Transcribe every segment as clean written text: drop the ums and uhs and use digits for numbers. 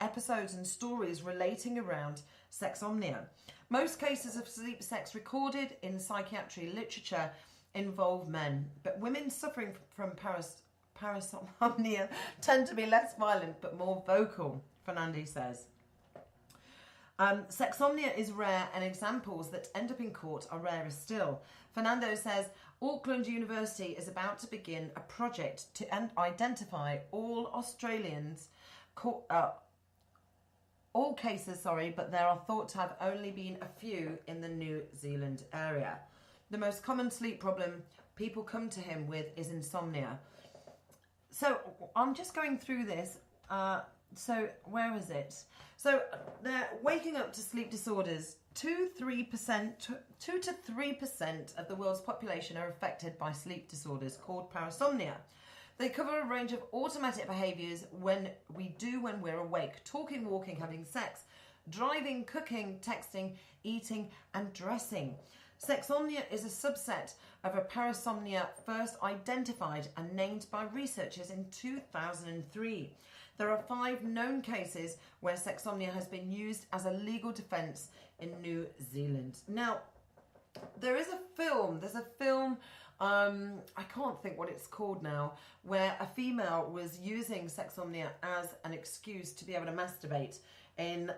episodes and stories relating around sexomnia. Most cases of sleep sex recorded in psychiatry literature involve men, but women suffering from parasomnia tend to be less violent but more vocal, Fernandi says. Sexomnia is rare and examples that end up in court are rarer still. Fernando says Auckland University is about to begin a project to identify all Australians, all cases, but there are thought to have only been a few in the New Zealand area. The most common sleep problem people come to him with is insomnia. So I'm just going through this. So where is it? So they're waking up to sleep disorders. 2 to 3% of the world's population are affected by sleep disorders called parasomnia. They cover a range of automatic behaviours when we're awake: talking, walking, having sex, driving, cooking, texting, eating and dressing. Sexomnia is a subset of a parasomnia first identified and named by researchers in 2003. There are 5 known cases where sexomnia has been used as a legal defence in New Zealand. Now, there's a film, I can't think what it's called now, where a female was using sexomnia as an excuse to be able to masturbate in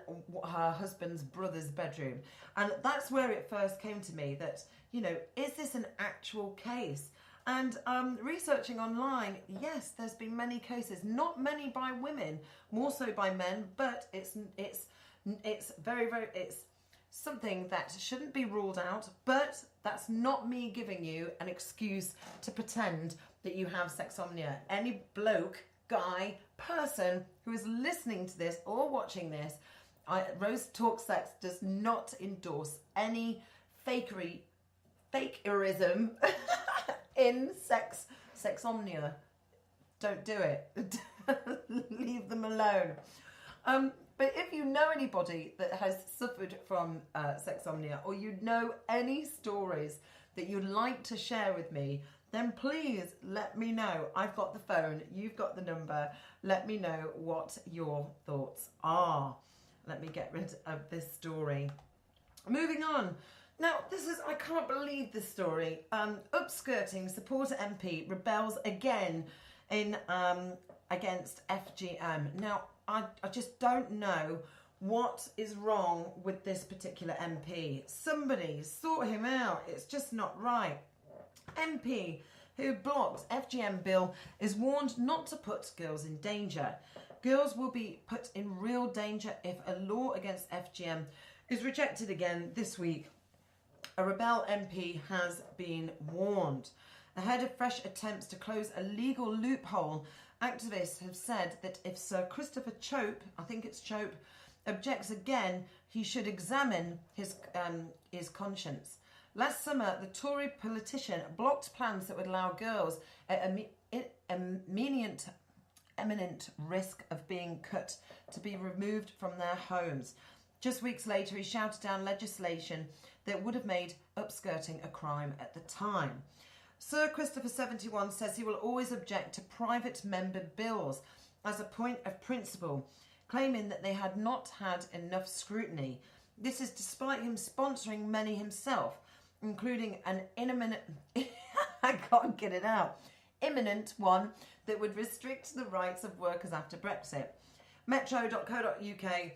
her husband's brother's bedroom. And that's where it first came to me that, is this an actual case? And researching online, yes, there's been many cases, not many by women, more so by men, but it's something that shouldn't be ruled out. But that's not me giving you an excuse to pretend that you have sexomnia. Any bloke, guy, person who is listening to this or watching this, Rose Talk Sex does not endorse any fakerism in sexomnia. Don't do it. Leave them alone. But if you know anybody that has suffered from sexomnia, or you know any stories that you'd like to share with me, then please let me know. I've got the phone, you've got the number. Let me know what your thoughts are. Let me get rid of this story. Moving on. Now, I can't believe this story. Upskirting supporter MP rebels again in against FGM. Now, I just don't know what is wrong with this particular MP. Somebody sort him out. It's just not right. MP who blocked FGM bill is warned not to put girls in danger. Girls will be put in real danger if a law against FGM is rejected again this week. A rebel MP has been warned. Ahead of fresh attempts to close a legal loophole, activists have said that if Sir Christopher Chope, I think it's Chope, objects again, he should examine his conscience. Last summer, the Tory politician blocked plans that would allow girls at imminent risk of being cut to be removed from their homes. Just weeks later, he shouted down legislation that would have made upskirting a crime at the time. Sir Christopher 71 says he will always object to private member bills as a point of principle, claiming that they had not had enough scrutiny. This is despite him sponsoring many himself, including an imminent one that would restrict the rights of workers after Brexit. Metro.co.uk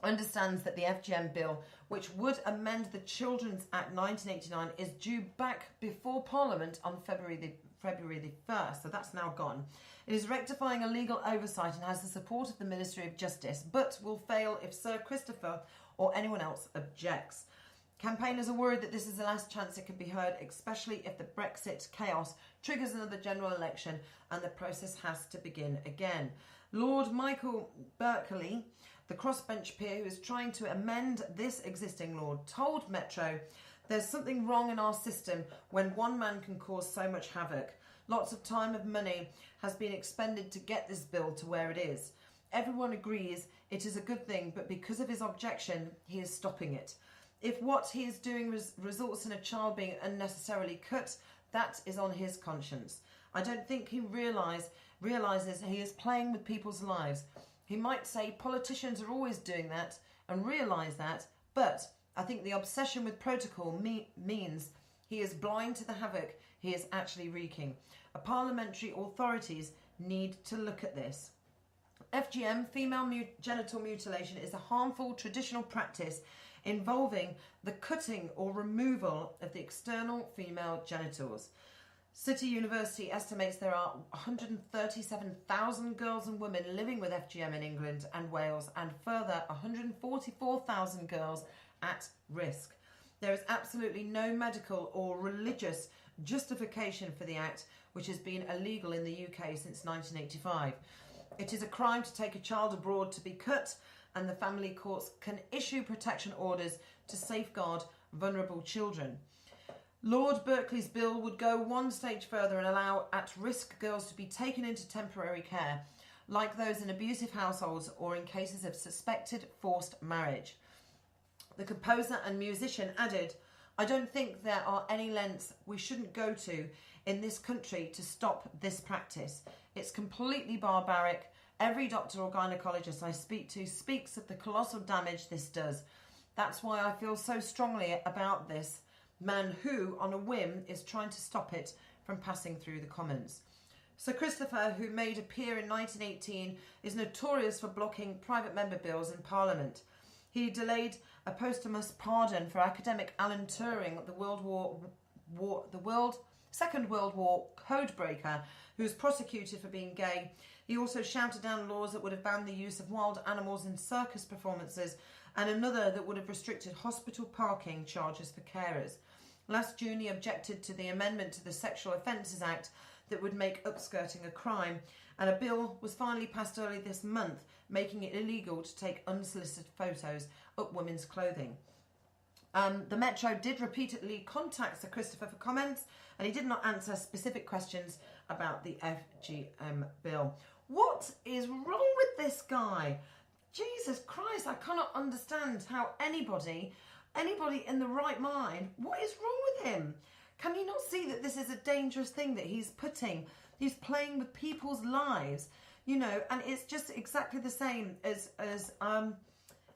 understands that the FGM bill, which would amend the Children's Act 1989, is due back before Parliament on February the 1st, so that's now gone. It is rectifying a legal oversight and has the support of the Ministry of Justice, but will fail if Sir Christopher or anyone else objects. Campaigners are worried that this is the last chance it can be heard, especially if the Brexit chaos triggers another general election and the process has to begin again. Lord Michael Berkeley, the crossbench peer who is trying to amend this existing law, told Metro, "There's something wrong in our system when one man can cause so much havoc. Lots of time and money has been expended to get this bill to where it is. Everyone agrees it is a good thing, but because of his objection, he is stopping it. If what he is doing results in a child being unnecessarily cut, that is on his conscience. I don't think he realises he is playing with people's lives. He might say politicians are always doing that and realise that, but I think the obsession with protocol means he is blind to the havoc he is actually wreaking. Parliamentary authorities need to look at this. FGM, female genital mutilation, is a harmful traditional practice involving the cutting or removal of the external female genitals. City University estimates there are 137,000 girls and women living with FGM in England and Wales, and further 144,000 girls at risk. There is absolutely no medical or religious justification for the act, which has been illegal in the UK since 1985. It is a crime to take a child abroad to be cut, and the family courts can issue protection orders to safeguard vulnerable children. Lord Berkeley's bill would go one stage further and allow at-risk girls to be taken into temporary care, like those in abusive households or in cases of suspected forced marriage. The composer and musician added, "I don't think there are any lengths we shouldn't go to in this country to stop this practice. It's completely barbaric. Every doctor or gynecologist I speak to speaks of the colossal damage this does. That's why I feel so strongly about this man who, on a whim, is trying to stop it from passing through the Commons." Sir Christopher, who made a peer in 1918, is notorious for blocking private member bills in Parliament. He delayed a posthumous pardon for academic Alan Turing, the Second World War codebreaker, who was prosecuted for being gay. He also shouted down laws that would have banned the use of wild animals in circus performances, and another that would have restricted hospital parking charges for carers. Last June, he objected to the amendment to the Sexual Offences Act that would make upskirting a crime, and a bill was finally passed early this month, making it illegal to take unsolicited photos of women's clothing. The Metro did repeatedly contact Sir Christopher for comments, and he did not answer specific questions about the FGM bill. What is wrong with this guy? Jesus Christ, I cannot understand how anybody in the right mind, what is wrong with him? Can you not see that this is a dangerous thing that he's playing with people's lives, and it's just exactly the same as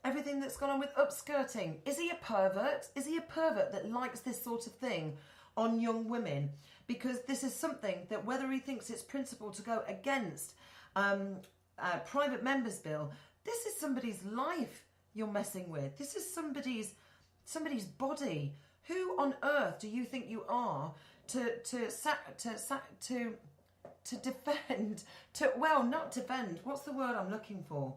everything that's gone on with upskirting. Is he a pervert? Is he a pervert that likes this sort of thing on young women? Because this is something that, whether he thinks it's principle to go against a private members bill, this is somebody's life you're messing with. This is somebody's body. Who on earth do you think you are to defend? Not defend. What's the word I'm looking for?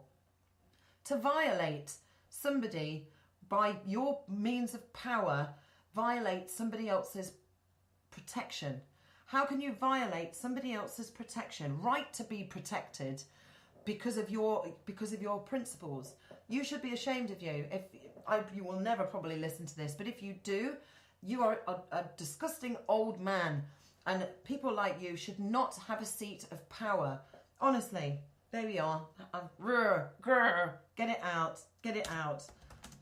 To violate somebody by your means of power, violate somebody else's protection. How can you violate somebody else's protection, right to be protected, because of your principles? You should be ashamed of you. You will never probably listen to this, but if you do, you are a disgusting old man, and people like you should not have a seat of power. Honestly, there we are. Get it out. Get it out.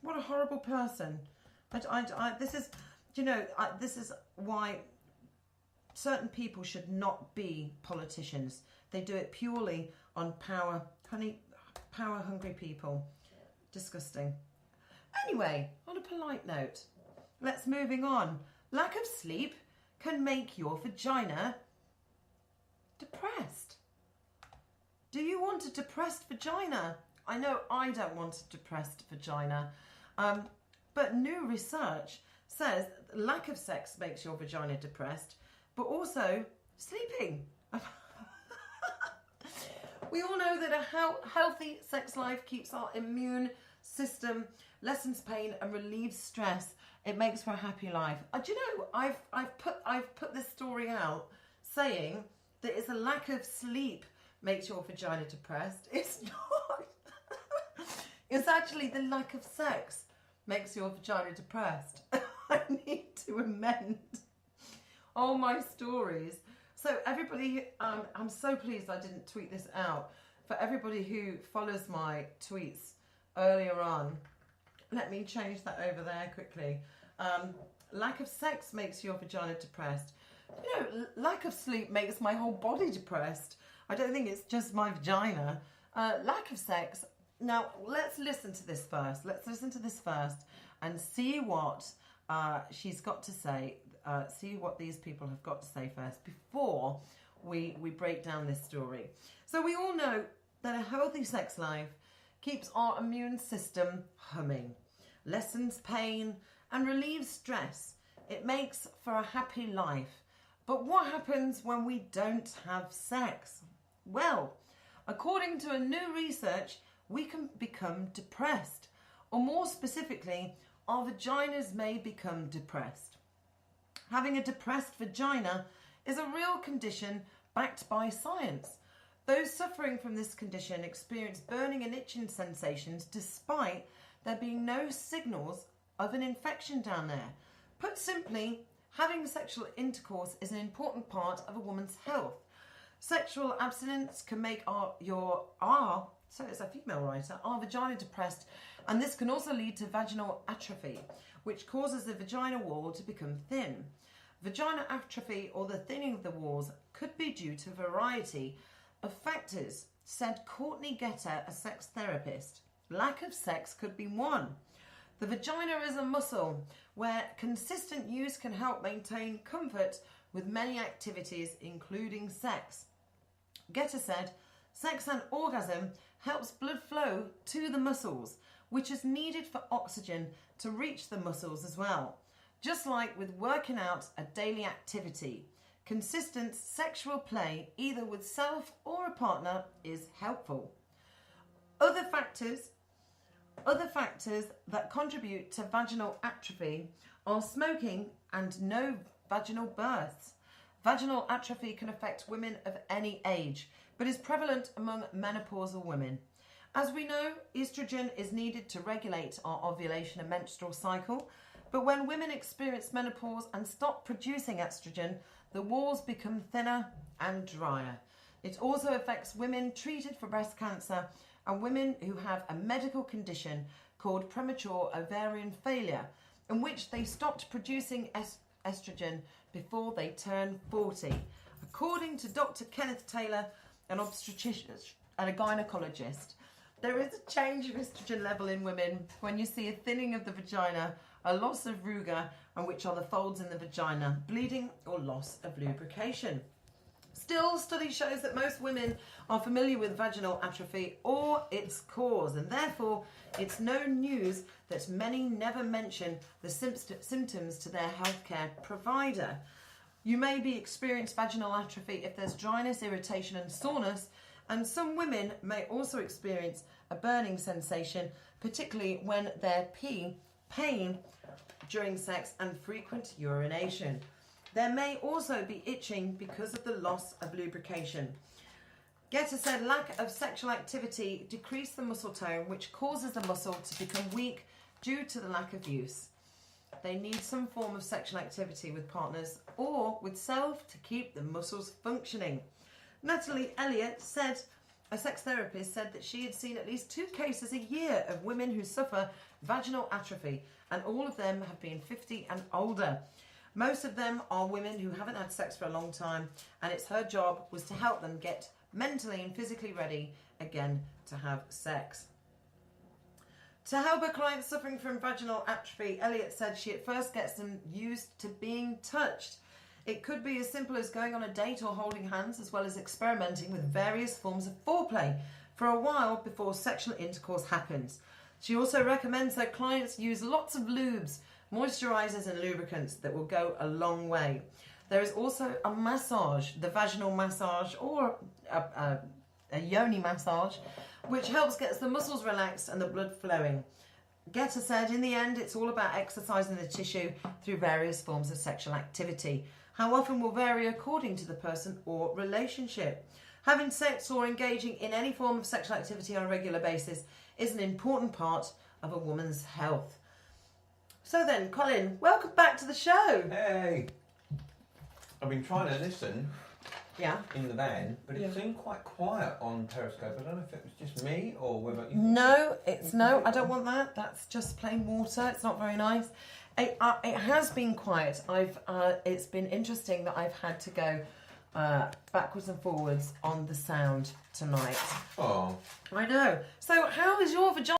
What a horrible person. This is why certain people should not be politicians. They do it purely on power. Power-hungry people. Disgusting. Anyway, on a polite note, let's moving on. Lack of sleep can make your vagina depressed. Do you want a depressed vagina? I know I don't want a depressed vagina, but new research says lack of sex makes your vagina depressed, but also sleeping. We all know that a healthy sex life keeps our immune system, lessens pain and relieves stress. It makes for a happy life. Do you know, I've put this story out saying that it's a lack of sleep makes your vagina depressed. It's not. It's actually the lack of sex makes your vagina depressed. I need to amend all my stories. So everybody, I'm so pleased I didn't tweet this out. For everybody who follows my tweets earlier on, let me change that over there quickly. Lack of sex makes your vagina depressed. You know, lack of sleep makes my whole body depressed. I don't think it's just my vagina. Lack of sex. Now, let's listen to this first. Let's listen to this first and see what she's got to say. See what these people have got to say first before we break down this story. So we all know that a healthy sex life keeps our immune system humming, lessens pain and relieves stress. It makes for a happy life. But what happens when we don't have sex? Well, according to a new research, we can become depressed, or more specifically, our vaginas may become depressed. Having a depressed vagina is a real condition backed by science. Those suffering from this condition experience burning and itching sensations despite there being no signals of an infection down there. Put simply, having sexual intercourse is an important part of a woman's health. Sexual abstinence can make our vagina depressed, and this can also lead to vaginal atrophy, which causes the vagina wall to become thin. Vagina atrophy, or the thinning of the walls, could be due to a variety of factors, said Courtney Getter, a sex therapist. Lack of sex could be one. The vagina is a muscle where consistent use can help maintain comfort with many activities, including sex. Getter said, sex and orgasm helps blood flow to the muscles, which is needed for oxygen to reach the muscles as well. Just like with working out, a daily activity, consistent sexual play, either with self or a partner, is helpful. Other factors that contribute to vaginal atrophy are smoking and no vaginal births. Vaginal atrophy can affect women of any age, but is prevalent among menopausal women. As we know, estrogen is needed to regulate our ovulation and menstrual cycle, but when women experience menopause and stop producing estrogen, the walls become thinner and drier. It also affects women treated for breast cancer and women who have a medical condition called premature ovarian failure, in which they stopped producing estrogen before they turn 40. According to Dr. Kenneth Taylor, an obstetrician and a gynecologist, there is a change of estrogen level in women when you see a thinning of the vagina, a loss of ruga, and which are the folds in the vagina, bleeding or loss of lubrication. Still, study shows that most women are familiar with vaginal atrophy or its cause, and therefore it's no news that many never mention the symptoms to their healthcare provider. You may be experiencing vaginal atrophy if there's dryness, irritation and soreness, and some women may also experience a burning sensation, particularly when they're pain during sex and frequent urination. There may also be itching because of the loss of lubrication. Getter said lack of sexual activity decreases the muscle tone, which causes the muscle to become weak due to the lack of use. They need some form of sexual activity with partners or with self to keep the muscles functioning. Natalie Elliott said, a sex therapist, said that she had seen at least 2 cases a year of women who suffer vaginal atrophy, and all of them have been 50 and older. Most of them are women who haven't had sex for a long time, and it's her job was to help them get mentally and physically ready again to have sex. To help her clients suffering from vaginal atrophy, Elliot said she at first gets them used to being touched. It could be as simple as going on a date or holding hands, as well as experimenting with various forms of foreplay for a while before sexual intercourse happens. She also recommends her clients use lots of lubes, moisturizers and lubricants that will go a long way. There is also a massage, the vaginal massage or a yoni massage, which helps get the muscles relaxed and the blood flowing. Getter said, in the end, it's all about exercising the tissue through various forms of sexual activity. How often will vary according to the person or relationship. Having sex or engaging in any form of sexual activity on a regular basis is an important part of a woman's health. So then, Colin, welcome back to the show. Hey! I've been trying to listen Yeah. in the van, but it seemed quite quiet on Periscope. I don't know if it was just me or whether you... No, I don't want that. That's just plain water. It's not very nice. It has been quiet. It's been interesting that I've had to go backwards and forwards on the sound tonight. Oh. I know. So how is your vagina?